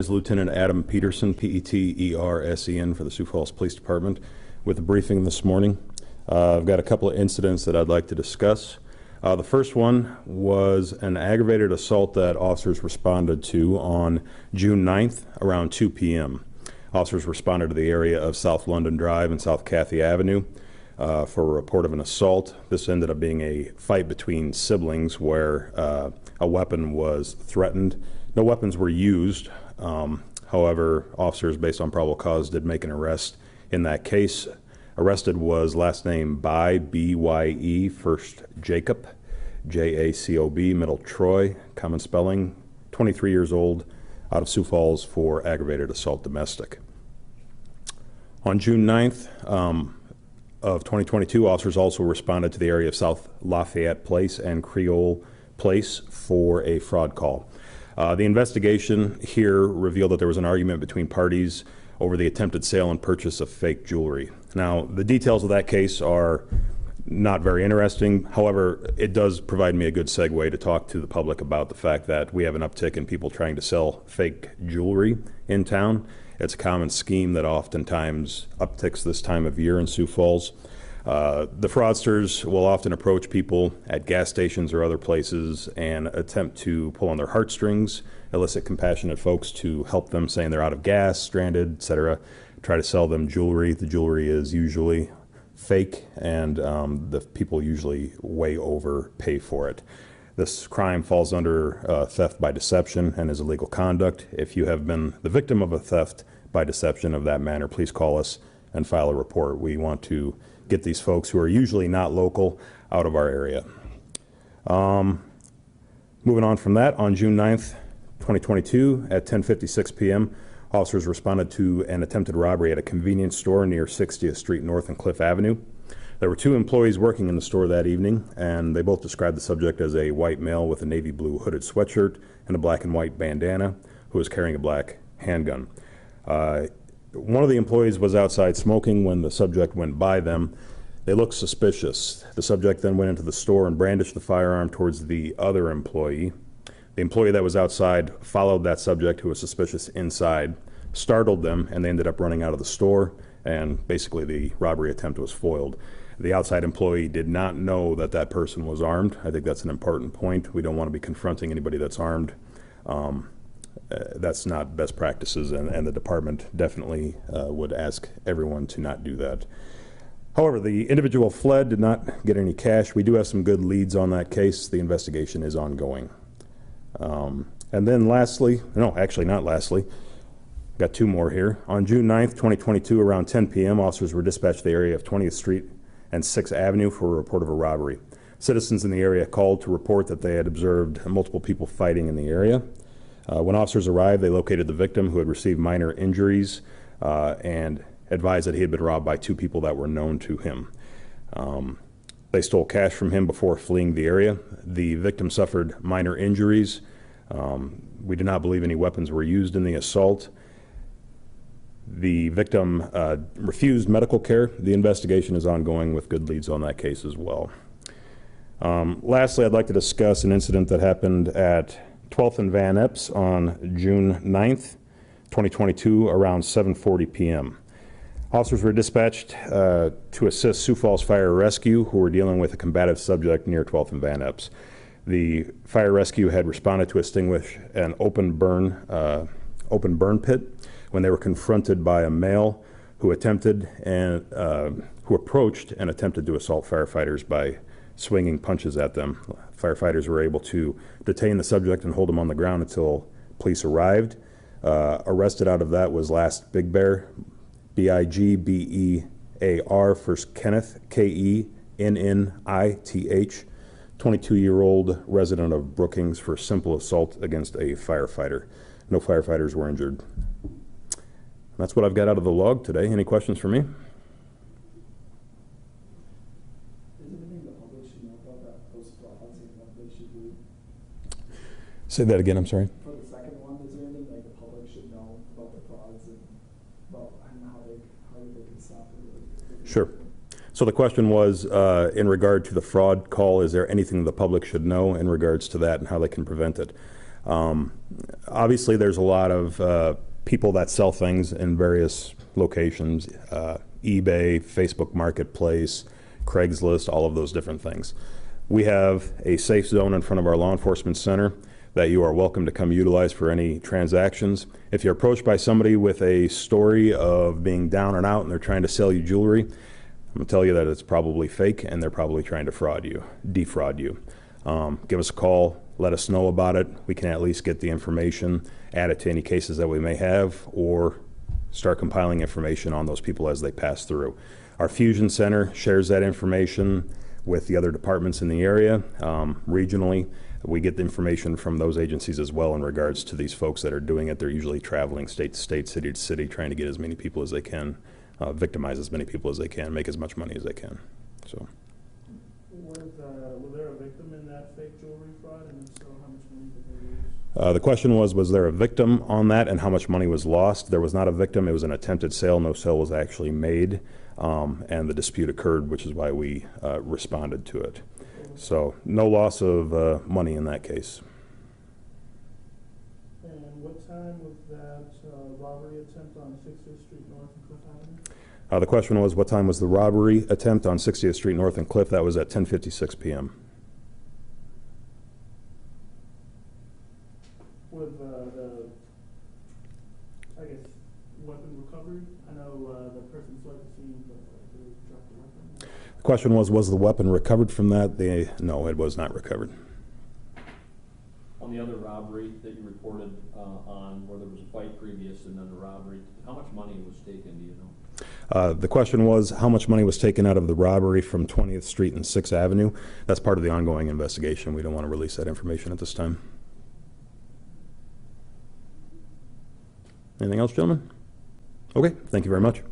Is Lieutenant Adam Peterson, P-E-T-E-R-S-E-N, for the Sioux Falls Police Department with a briefing this morning. I've got a couple of incidents that I'd like to discuss. The first one was an aggravated assault that officers responded to on June 9th around 2 p.m. Officers responded to the area of South London Drive and South Cathy Avenue for a report of an assault. This ended up being a fight between siblings where a weapon was threatened. No weapons were used. However, officers, based on probable cause, did make an arrest in that case. Arrested was last name Bye, B-Y-E, first Jacob, J-A-C-O-B, middle Troy, common spelling, 23 years old, out of Sioux Falls for aggravated assault domestic. On June 9th of 2022, officers also responded to the area of South Lafayette Place and Creole Place for a fraud call. The investigation here revealed that there was an argument between parties over the attempted sale and purchase of fake jewelry. Now, the details of that case are not very interesting. However, it does provide me a good segue to talk to the public about the fact that we have an uptick in people trying to sell fake jewelry in town. It's a common scheme that oftentimes upticks this time of year in Sioux Falls. The fraudsters will often approach people at gas stations or other places and attempt to pull on their heartstrings, elicit compassionate folks to help them, saying they're out of gas, stranded, etc. Try to sell them jewelry. The jewelry is usually fake, and the people usually way overpay for it. This crime falls under theft by deception and is illegal conduct. If you have been the victim of a theft by deception of that manner, please call us and file a report. We want to get these folks who are usually not local out of our area. Moving on from that, on June 9th, 2022 at 10:56 p.m., officers responded to an attempted robbery at a convenience store near 60th Street North and Cliff Avenue. There were two employees working in the store that evening, and they both described the subject as a white male with a navy blue hooded sweatshirt and a black and white bandana who was carrying a black handgun. One of the employees was outside smoking when the subject went by them. They looked suspicious. The subject then went into the store and brandished the firearm towards the other employee. The employee that was outside followed that subject who was suspicious inside, startled them, and they ended up running out of the store, and basically the robbery attempt was foiled. The outside employee did not know that that person was armed. I think that's an important point. We don't want to be confronting anybody that's armed. That's not best practices, and the department definitely would ask everyone to not do that. However, the individual fled, did not get any cash. We do have some good leads on that case. The investigation is ongoing. And then lastly, no, actually not lastly, got two more here. On June 9th, 2022, around 10 p.m., officers were dispatched to the area of 20th Street and 6th Avenue for a report of a robbery. Citizens in the area called to report that they had observed multiple people fighting in the area. When officers arrived, they located the victim who had received minor injuries and advised that he had been robbed by two people that were known to him. They stole cash from him before fleeing the area. The victim suffered minor injuries. We do not believe any weapons were used in the assault. The victim refused medical care. The investigation is ongoing with good leads on that case as well. Lastly, I'd like to discuss an incident that happened at 12th and Van Epps on June 9th, 2022, around 7:40 p.m. Officers were dispatched to assist Sioux Falls Fire Rescue, who were dealing with a combative subject near 12th and Van Epps. The fire rescue had responded to extinguish an open burn pit when they were confronted by a male who approached and attempted to assault firefighters by swinging punches at them. Firefighters were able to detain the subject and hold him on the ground until police arrived. Arrested out of that was last Big Bear, B-I-G-B-E-A-R, first Kenneth, K-E-N-N-I-T-H, 22-year-old resident of Brookings for simple assault against a firefighter. No firefighters were injured. That's what I've got out of the log today. Any questions for me? Say that again, I'm sorry. For the second one, is there anything like the public should know about the frauds and about how they can stop it? Sure. So the question was, in regard to the fraud call, is there anything the public should know in regards to that and how they can prevent it? Obviously, there's a lot of people that sell things in various locations, eBay, Facebook Marketplace, Craigslist, all of those different things. We have a safe zone in front of our law enforcement center that you are welcome to come utilize for any transactions. If you're approached by somebody with a story of being down and out and they're trying to sell you jewelry, I'm going to tell you that it's probably fake and they're probably trying to defraud you. Give us a call, let us know about it. We can at least get the information, add it to any cases that we may have, or start compiling information on those people as they pass through. Our Fusion Center shares that information with the other departments in the area. Regionally, we get the information from those agencies as well in regards to these folks that are doing it. They're usually traveling state to state, city to city, trying to get as many people as they can, victimize as many people as they can, make as much money as they can. So. Was there a victim in that fake jewelry fraud, and if so, how much money did they lose? The question was there a victim on that and how much money was lost? There was not a victim. It was an attempted sale. No sale was actually made, and the dispute occurred, which is why we responded to it. So no loss of money in that case. And what time was that robbery attempt on 60th Street North and Cliff Avenue? The question was, what time was the robbery attempt on 60th Street North and Cliff? That was at 10:56 p.m. Was the, I guess, weapon recovered? I know the person fled the scene, but did they drop the weapon? The question was the weapon recovered from that? No, it was not recovered. On the other robbery that you reported on, where there was a fight previous and then the robbery, how much money was taken, do you know? The question was how much money was taken out of the robbery from 20th Street and 6th Avenue. That's part of the ongoing investigation. We don't want to release that information at this time. Anything else, gentlemen? Okay, thank you very much.